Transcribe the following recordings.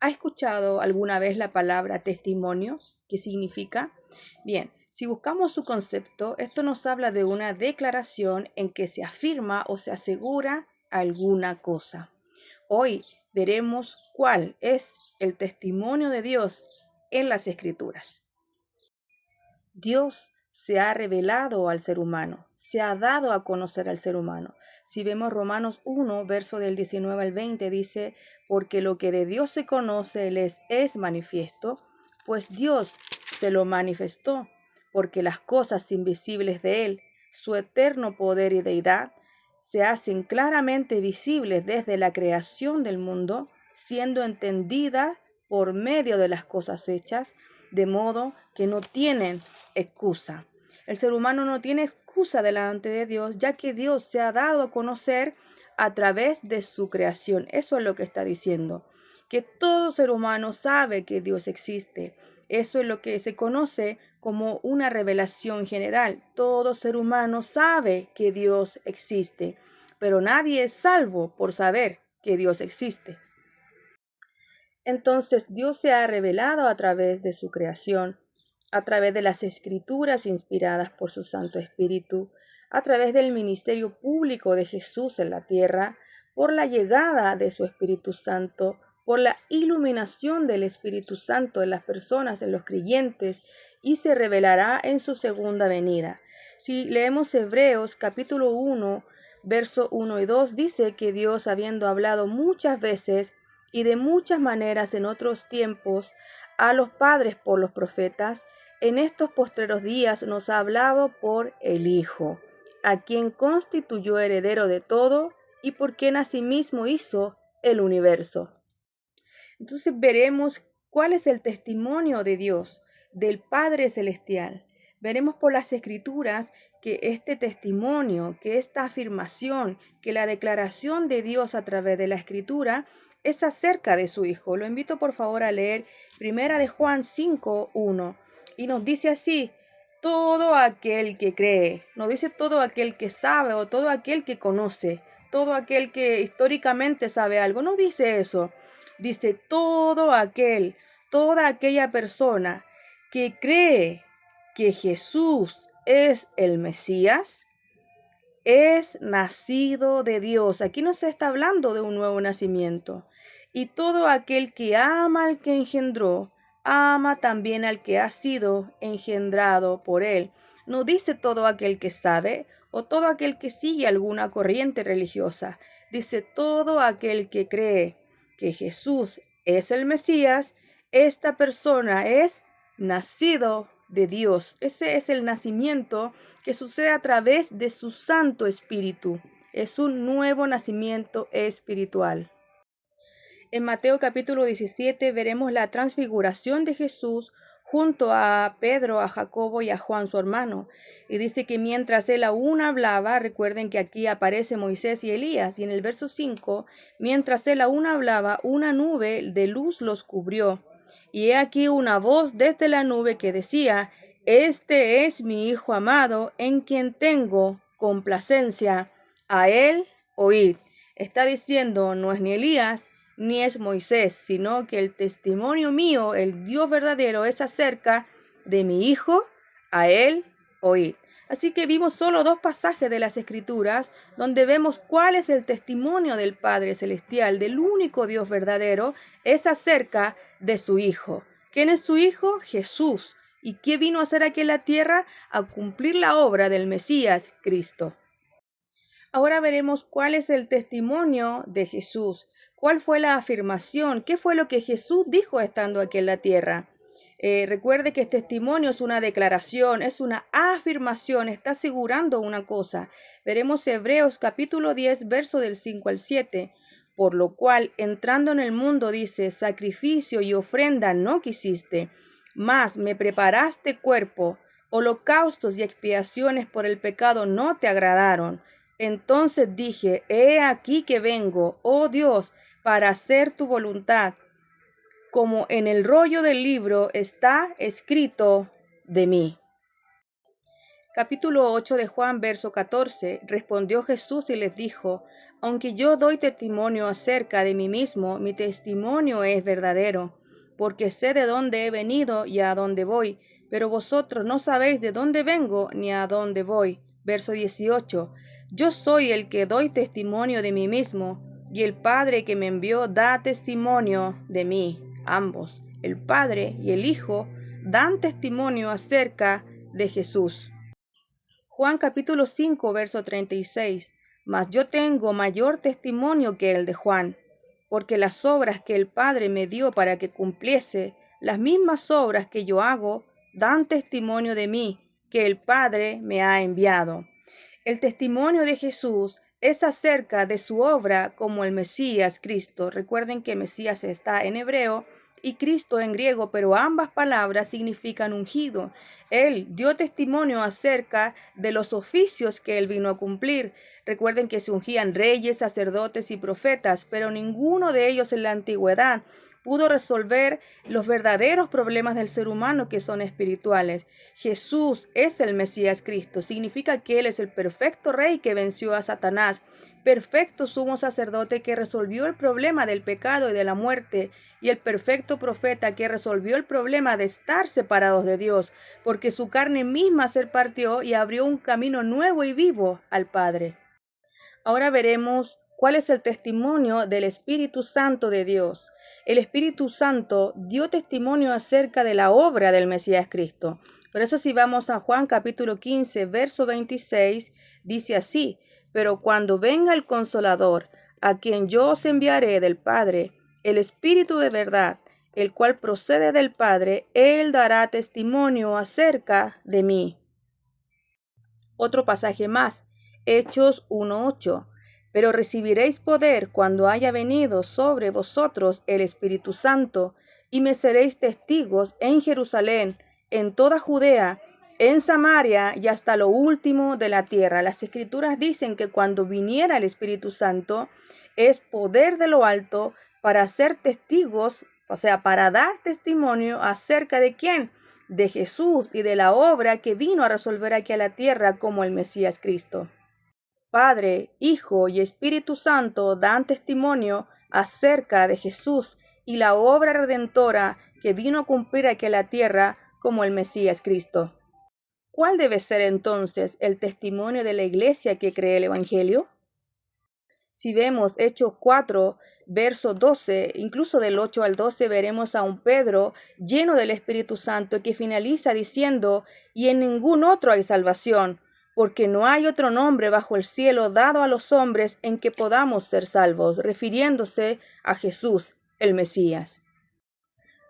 ¿Ha escuchado alguna vez la palabra testimonio? ¿Qué significa? Bien, si buscamos su concepto, esto nos habla de una declaración en que se afirma o se asegura alguna cosa. Hoy veremos cuál es el testimonio de Dios en las Escrituras. Dios se ha revelado al ser humano, se ha dado a conocer al ser humano. Si vemos Romanos 1, verso del 19 al 20, dice, porque lo que de Dios se conoce les es manifiesto, pues Dios se lo manifestó, porque las cosas invisibles de Él, su eterno poder y deidad, se hacen claramente visibles desde la creación del mundo, siendo entendidas por medio de las cosas hechas, de modo que no tienen excusa. El ser humano no tiene excusa delante de Dios, ya que Dios se ha dado a conocer a través de su creación. Eso es lo que está diciendo, que todo ser humano sabe que Dios existe. Eso es lo que se conoce como una revelación general. Todo ser humano sabe que Dios existe, pero nadie es salvo por saber que Dios existe. Entonces Dios se ha revelado a través de su creación, a través de las escrituras inspiradas por su Santo Espíritu, a través del ministerio público de Jesús en la tierra, por la llegada de su Espíritu Santo, por la iluminación del Espíritu Santo en las personas, en los creyentes, y se revelará en su segunda venida. Si leemos Hebreos capítulo 1, verso 1 y 2, dice que Dios, habiendo hablado muchas veces y de muchas maneras en otros tiempos a los padres por los profetas, en estos postreros días nos ha hablado por el Hijo, a quien constituyó heredero de todo y por quien asimismo hizo el universo. Entonces veremos cuál es el testimonio de Dios, del Padre Celestial. Veremos por las Escrituras que este testimonio, que esta afirmación, que la declaración de Dios a través de la Escritura es acerca de su Hijo. Lo invito por favor a leer Primera de Juan 5:1 y nos dice así: todo aquel que cree, nos dice todo aquel que sabe o todo aquel que conoce, todo aquel que históricamente sabe algo, no dice eso. Dice toda aquella persona que cree que Jesús es el Mesías, es nacido de Dios. Aquí no se está hablando de un nuevo nacimiento. Y todo aquel que ama al que engendró, ama también al que ha sido engendrado por él. No dice todo aquel que sabe o todo aquel que sigue alguna corriente religiosa. Dice todo aquel que cree que Jesús es el Mesías, esta persona es nacido de Dios. Ese es el nacimiento que sucede a través de su Santo Espíritu. Es un nuevo nacimiento espiritual. En Mateo capítulo 17 veremos la transfiguración de Jesús junto a Pedro, a Jacobo y a Juan su hermano. Y dice que mientras él aún hablaba, recuerden que aquí aparece Moisés y Elías, y en el verso 5, mientras él aún hablaba, una nube de luz los cubrió. Y he aquí una voz desde la nube que decía: Este es mi Hijo amado, en quien tengo complacencia. A él oíd. Está diciendo, no es ni Elías, ni es Moisés, sino que el testimonio mío, el Dios verdadero, es acerca de mi Hijo, a él oíd. Así que vimos solo dos pasajes de las Escrituras donde vemos cuál es el testimonio del Padre Celestial, del único Dios verdadero, es acerca de su Hijo. ¿Quién es su Hijo? Jesús. ¿Y qué vino a hacer aquí en la tierra? A cumplir la obra del Mesías, Cristo. Ahora veremos cuál es el testimonio de Jesús, cuál fue la afirmación, qué fue lo que Jesús dijo estando aquí en la tierra. Recuerde que este testimonio es una declaración, es una afirmación, está asegurando una cosa. Veremos Hebreos capítulo 10, verso del 5 al 7. Por lo cual, entrando en el mundo, dice, sacrificio y ofrenda no quisiste, mas me preparaste cuerpo, holocaustos y expiaciones por el pecado no te agradaron. Entonces dije, he aquí que vengo, oh Dios, para hacer tu voluntad, como en el rollo del libro está escrito de mí. Capítulo 8 de Juan, verso 14. Respondió Jesús y les dijo, Aunque yo doy testimonio acerca de mí mismo, mi testimonio es verdadero, porque sé de dónde he venido y a dónde voy, pero vosotros no sabéis de dónde vengo ni a dónde voy. Verso 18. Yo soy el que doy testimonio de mí mismo, y el Padre que me envió da testimonio de mí. Ambos, el Padre y el Hijo, dan testimonio acerca de Jesús. Juan capítulo 5, verso 36. Mas yo tengo mayor testimonio que el de Juan, porque las obras que el Padre me dio para que cumpliese, las mismas obras que yo hago, dan testimonio de mí, que el Padre me ha enviado. El testimonio de Jesús es acerca de su obra como el Mesías Cristo. Recuerden que Mesías está en hebreo y Cristo en griego, pero ambas palabras significan ungido. Él dio testimonio acerca de los oficios que él vino a cumplir. Recuerden que se ungían reyes, sacerdotes y profetas, pero ninguno de ellos en la antigüedad pudo resolver los verdaderos problemas del ser humano, que son espirituales. Jesús es el Mesías Cristo, significa que Él es el perfecto Rey que venció a Satanás, perfecto sumo sacerdote que resolvió el problema del pecado y de la muerte, y el perfecto profeta que resolvió el problema de estar separados de Dios, porque su carne misma se partió y abrió un camino nuevo y vivo al Padre. Ahora veremos cuál es el testimonio del Espíritu Santo de Dios. El Espíritu Santo dio testimonio acerca de la obra del Mesías Cristo. Por eso si vamos a Juan capítulo 15, verso 26, dice así: pero cuando venga el Consolador, a quien yo os enviaré del Padre, el Espíritu de verdad, el cual procede del Padre, Él dará testimonio acerca de mí. Otro pasaje más, Hechos 1:8. Pero recibiréis poder cuando haya venido sobre vosotros el Espíritu Santo, y me seréis testigos en Jerusalén, en toda Judea, en Samaria y hasta lo último de la tierra. Las Escrituras dicen que cuando viniera el Espíritu Santo es poder de lo alto para ser testigos, o sea, para dar testimonio acerca de quién, de Jesús y de la obra que vino a resolver aquí a la tierra como el Mesías Cristo. Padre, Hijo y Espíritu Santo dan testimonio acerca de Jesús y la obra redentora que vino a cumplir aquí a la tierra como el Mesías Cristo. ¿Cuál debe ser entonces el testimonio de la iglesia que cree el Evangelio? Si vemos Hechos 4, verso 12, incluso del 8 al 12, veremos a un Pedro lleno del Espíritu Santo que finaliza diciendo: y en ningún otro hay salvación, porque no hay otro nombre bajo el cielo dado a los hombres en que podamos ser salvos, refiriéndose a Jesús, el Mesías.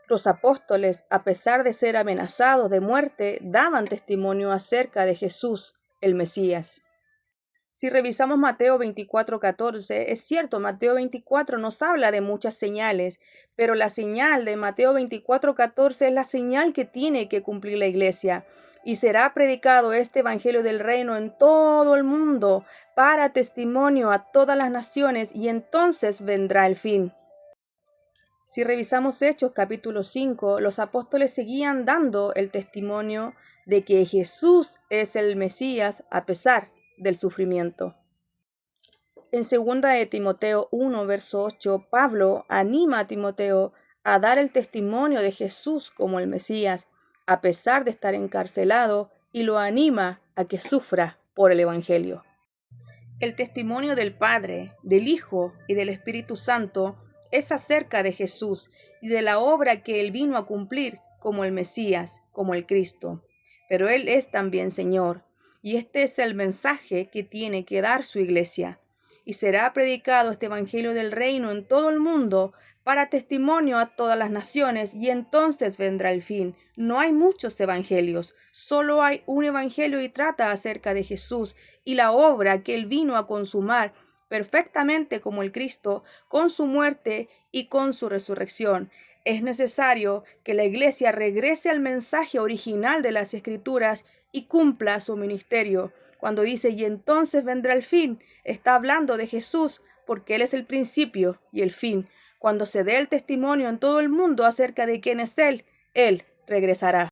Los apóstoles, a pesar de ser amenazados de muerte, daban testimonio acerca de Jesús, el Mesías. Si revisamos Mateo 24:14, es cierto, Mateo 24 nos habla de muchas señales, pero la señal de Mateo 24:14 es la señal que tiene que cumplir la iglesia. Y será predicado este evangelio del reino en todo el mundo para testimonio a todas las naciones, y entonces vendrá el fin. Si revisamos Hechos capítulo 5, los apóstoles seguían dando el testimonio de que Jesús es el Mesías a pesar del sufrimiento. En 2 de Timoteo 1, verso 8, Pablo anima a Timoteo a dar el testimonio de Jesús como el Mesías, a pesar de estar encarcelado, y lo anima a que sufra por el Evangelio. El testimonio del Padre, del Hijo y del Espíritu Santo es acerca de Jesús y de la obra que Él vino a cumplir como el Mesías, como el Cristo. Pero Él es también Señor, y este es el mensaje que tiene que dar su iglesia. Y será predicado este evangelio del reino en todo el mundo para testimonio a todas las naciones, y entonces vendrá el fin. No hay muchos evangelios, solo hay un evangelio y trata acerca de Jesús y la obra que Él vino a consumar perfectamente como el Cristo, con su muerte y con su resurrección. Es necesario que la iglesia regrese al mensaje original de las Escrituras y cumpla su ministerio. Cuando dice y entonces vendrá el fin, está hablando de Jesús, porque Él es el principio y el fin. Cuando se dé el testimonio en todo el mundo acerca de quién es Él regresará.